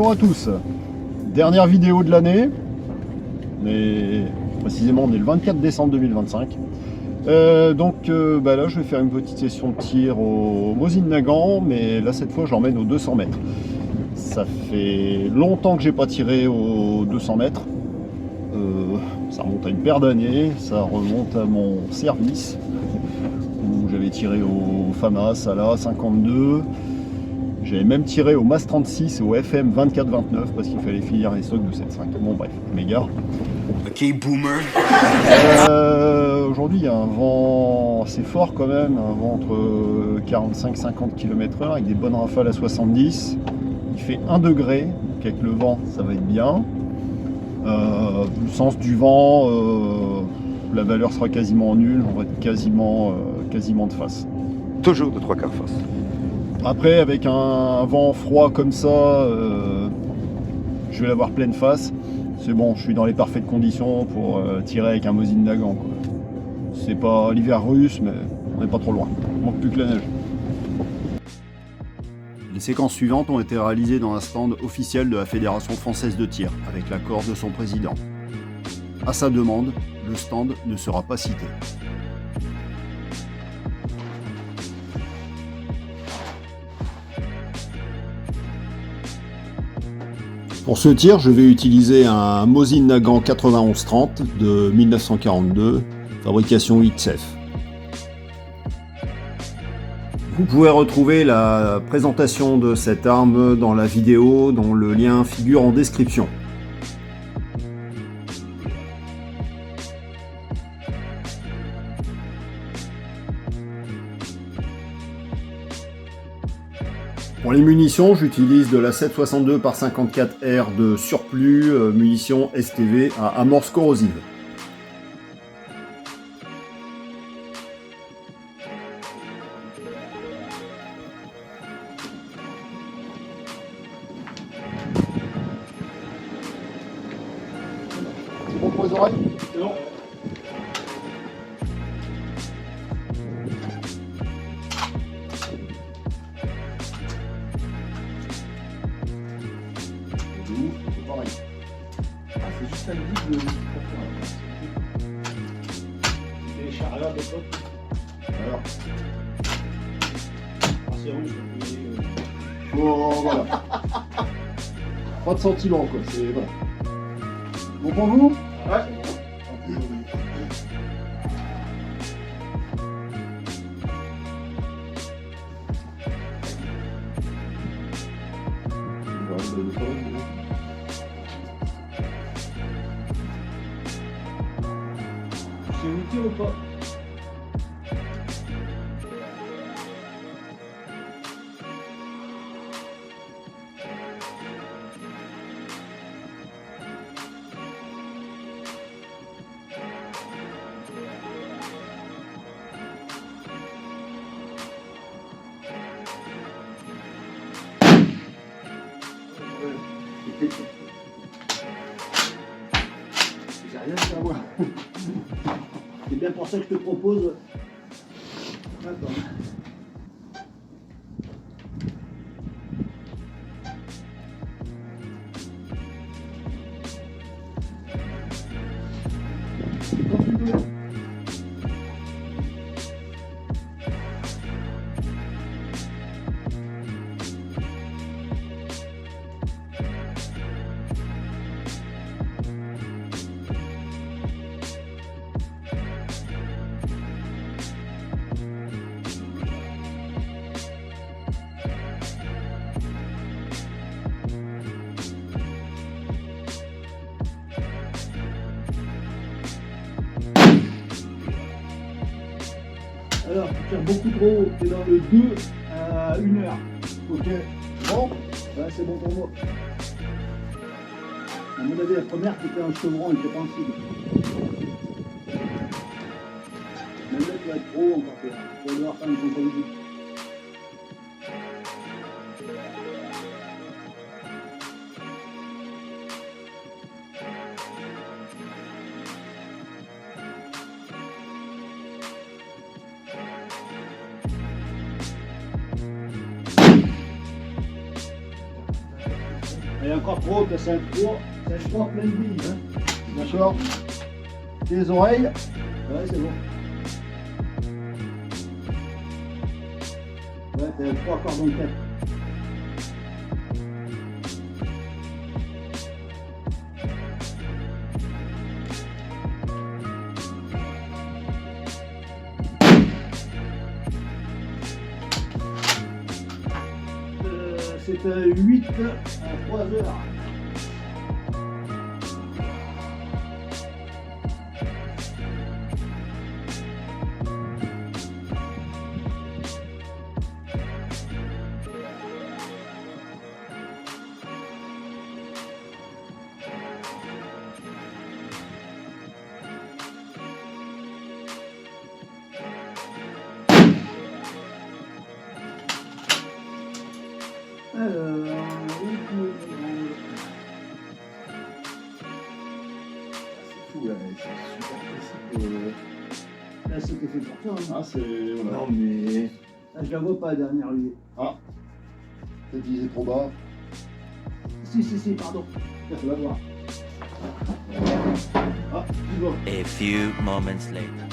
bonjour à tous. Dernière vidéo de l'année, mais précisément on est le 24 décembre 2025. Là je vais faire une petite session de tir au Mosin Nagant, mais là cette fois je l'emmène aux 200 mètres. Ça fait longtemps que j'ai pas tiré aux 200 mètres. Ça remonte à une paire d'années, ça remonte à mon service où j'avais tiré au FAMAS à la 52. J'avais même tiré au MAS 36 et au FM 24-29 parce qu'il fallait finir les stocks de 7.5. Bon bref, je m'égare. Ok, boomer. Aujourd'hui il y a un vent assez fort quand même, un vent entre 45-50 km/h avec des bonnes rafales à 70. Il fait 1 degré, donc avec le vent ça va être bien. Le sens du vent, la valeur sera quasiment nulle, on va être quasiment de face. Toujours de 3/4 face. Après, avec un vent froid comme ça, je vais l'avoir pleine face. C'est bon, je suis dans les parfaites conditions pour tirer avec un Mosin Nagant. C'est pas l'hiver russe, mais on n'est pas trop loin. Il manque plus que la neige. Les séquences suivantes ont été réalisées dans un stand officiel de la Fédération française de tir, avec l'accord de son président. À sa demande, le stand ne sera pas cité. Pour ce tir, je vais utiliser un Mosin Nagant 9130 de 1942, fabrication ITSEF. Vous pouvez retrouver la présentation de cette arme dans la vidéo dont le lien figure en description. Pour les munitions, j'utilise de la 7,62 par 54R de surplus, munitions STV à amorce corrosive. C'est bon pour les oreilles? C'est bon. C'est juste un guide de les chariots des potes. Alors, C'est rouge. bon, voilà. Pas de sentiment, quoi. C'est voilà. Bon pour vous? Ouais. C'est utile ou pas? J'ai rien à savoir. C'est bien pour ça que je te propose. Attends. Quand tu veux. Alors, tu tires beaucoup trop haut, tu es dans le 2 à 1 heure. Ok. Bon. Ouais, c'est bon pour moi. À mon avis, la première, c'était un chevron, elle était pas en cible. Même là, tu vas être trop haut encore. Tu vas devoir faire une contre-visite. Elle est encore trop haute, c'est un trou plein de billes. Hein. D'accord. Les oreilles. Ouais, c'est bon. Ouais, t'as 3 cordons de tête. C'est 8 en 3 heures. C'est fou là, c'est super précis. Là c'était fait pour ça. Hein. Ah, c'est. Voilà. Non mais. Là je la vois pas la dernière lui. Ah, peut-être qu'il est trop bas. Si, pardon. Là, tu vas voir. Ah, tu vois. A few moments later.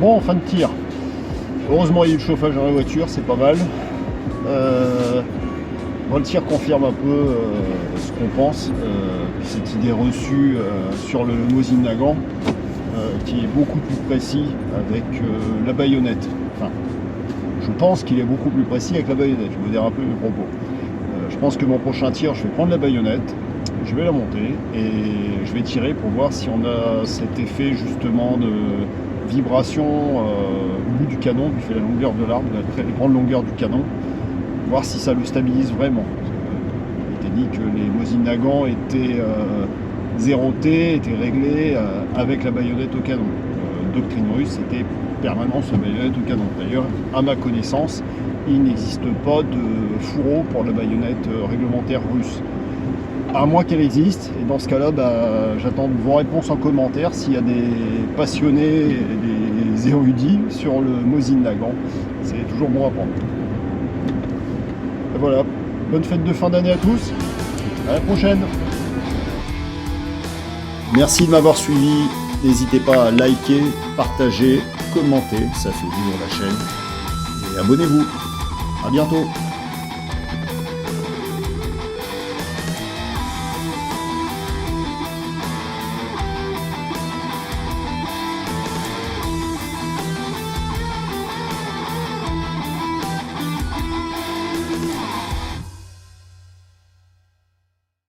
Bon, fin de tir. Heureusement il y a eu le chauffage dans la voiture, c'est pas mal. Bon, le tir confirme un peu ce qu'on pense, cette idée reçue sur le Mosin Nagant, qui est beaucoup plus précis avec la baïonnette. Enfin, je pense qu'il est beaucoup plus précis avec la baïonnette, je modère un peu mes propos. Je pense que mon prochain tir, je vais prendre la baïonnette, je vais la monter et je vais tirer pour voir si on a cet effet justement de vibration au bout du canon, qui fait la longueur de l'arme, la grande longueur du canon, voir si ça le stabilise vraiment. Il était dit que les Mosin Nagant étaient zérotés, étaient réglés avec la baïonnette au canon. Doctrine russe, c'était permanence la baïonnette au canon. D'ailleurs, à ma connaissance, il n'existe pas de fourreau pour la baïonnette réglementaire russe. À moins qu'elle existe, et dans ce cas-là, j'attends vos réponses en commentaire s'il y a des passionnés et des érudits sur le Mosin Nagant. C'est toujours bon à prendre. Et voilà, bonne fête de fin d'année à tous, à la prochaine. Merci de m'avoir suivi, n'hésitez pas à liker, partager, commenter, ça fait vivre la chaîne. Et abonnez-vous, à bientôt.